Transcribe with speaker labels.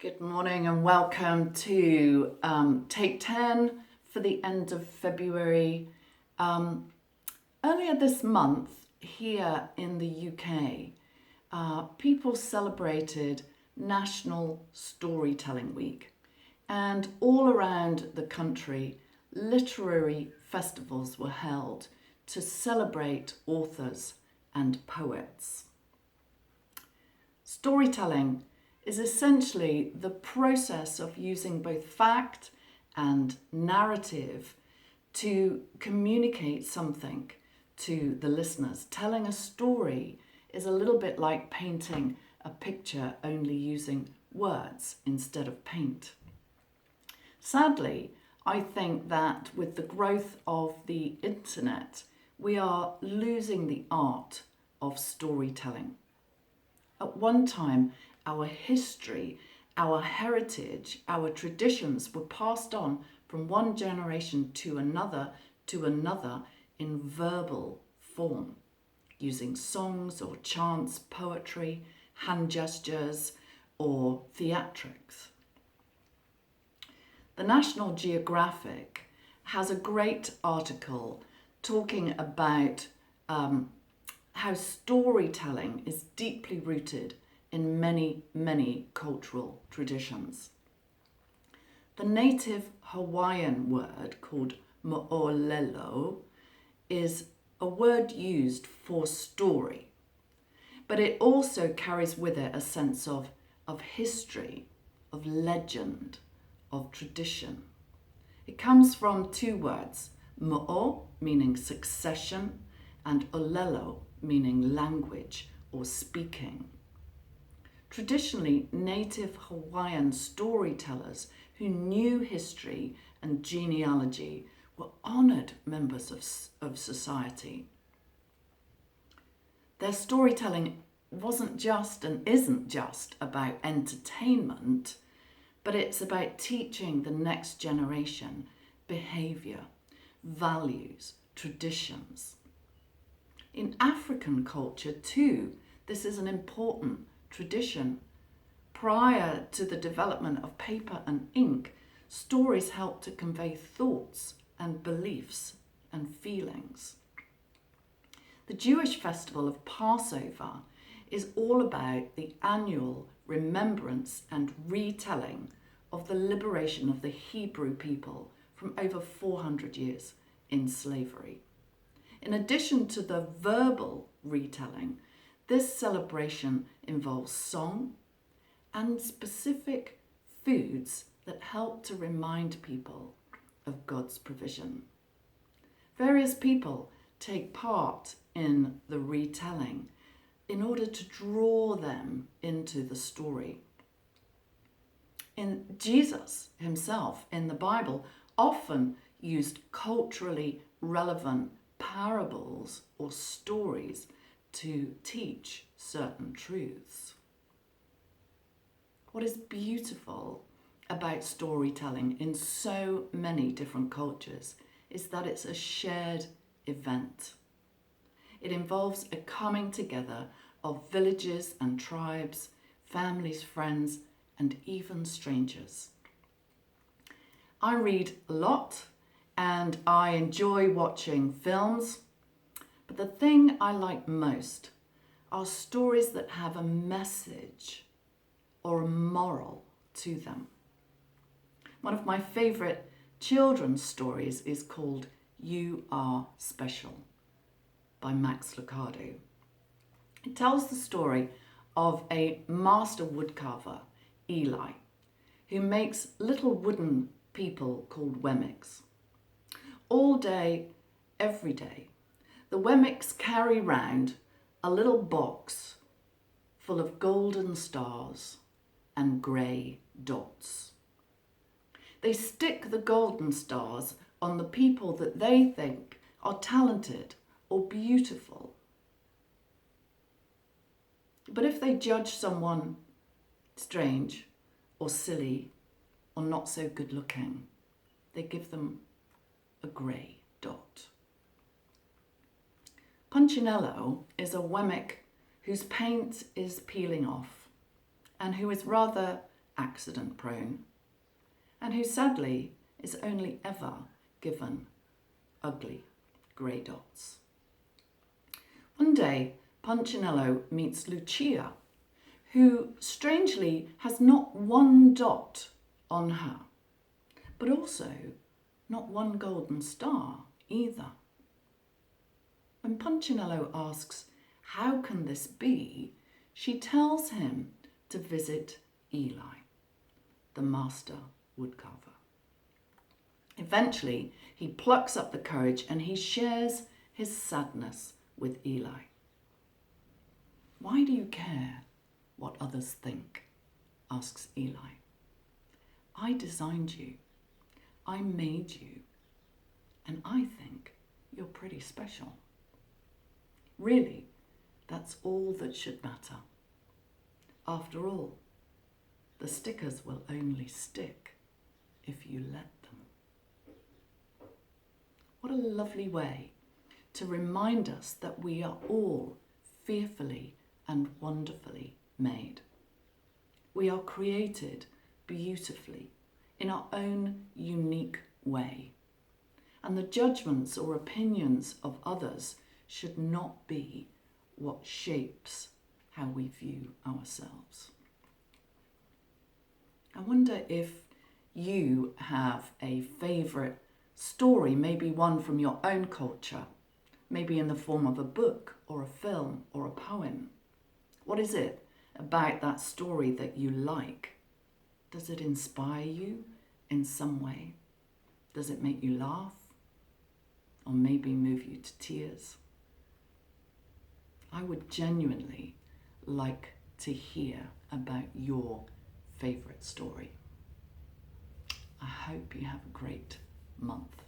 Speaker 1: Good morning and welcome to Take 10 for the end of February. Earlier this month, here in the UK, people celebrated National Storytelling Week, and all around the country, literary festivals were held to celebrate authors and poets. Storytelling is essentially the process of using both fact and narrative to communicate something to the listeners. Telling a story is a little bit like painting a picture only using words instead of paint. Sadly, I think that with the growth of the internet, we are losing the art of storytelling. At one time, our history, our heritage, our traditions were passed on from one generation to another in verbal form, using songs or chants, poetry, hand gestures, or theatrics. The National Geographic has a great article talking about how storytelling is deeply rooted in many cultural traditions. The native Hawaiian word called mo'olelo is a word used for story, but it also carries with it a sense of history, of legend, of tradition. It comes from two words, mo'o meaning succession and olelo meaning language or speaking. Traditionally, native Hawaiian storytellers who knew history and genealogy were honoured members of society. Their storytelling wasn't just and isn't just about entertainment, but it's about teaching the next generation behaviour, values, traditions. In African culture too, this is an important tradition. Prior to the development of paper and ink, stories helped to convey thoughts and beliefs and feelings. The Jewish festival of Passover is all about the annual remembrance and retelling of the liberation of the Hebrew people from over 400 years in slavery. In addition to the verbal retelling, this celebration involves song and specific foods that help to remind people of God's provision. Various people take part in the retelling in order to draw them into the story. Jesus himself in the Bible often used culturally relevant parables or stories to teach certain truths. What is beautiful about storytelling in so many different cultures is that it's a shared event. It involves a coming together of villages and tribes, families, friends, and even strangers. I read a lot and I enjoy watching films, but the thing I like most are stories that have a message or a moral to them. One of my favourite children's stories is called You Are Special by Max Lucado. It tells the story of a master woodcarver, Eli, who makes little wooden people called Wemmicks. All day, every day, the Wemmicks carry round a little box full of golden stars and grey dots. They stick the golden stars on the people that they think are talented or beautiful. But if they judge someone strange or silly or not so good looking, they give them a grey dot. Punchinello is a Wemmick whose paint is peeling off and who is rather accident prone, and who sadly is only ever given ugly grey dots. One day, Punchinello meets Lucia, who strangely has not one dot on her, but also not one golden star either. When Punchinello asks, "How can this be?" she tells him to visit Eli, the master woodcarver. Eventually, he plucks up the courage and he shares his sadness with Eli. "Why do you care what others think?" asks Eli. "I designed you, I made you, and I think you're pretty special. Really, that's all that should matter. After all, the stickers will only stick if you let them." What a lovely way to remind us that we are all fearfully and wonderfully made. We are created beautifully in our own unique way, and the judgments or opinions of others should not be what shapes how we view ourselves. I wonder if you have a favourite story, maybe one from your own culture, maybe in the form of a book or a film or a poem. What is it about that story that you like? Does it inspire you in some way? Does it make you laugh? Or maybe move you to tears? I would genuinely like to hear about your favourite story. I hope you have a great month.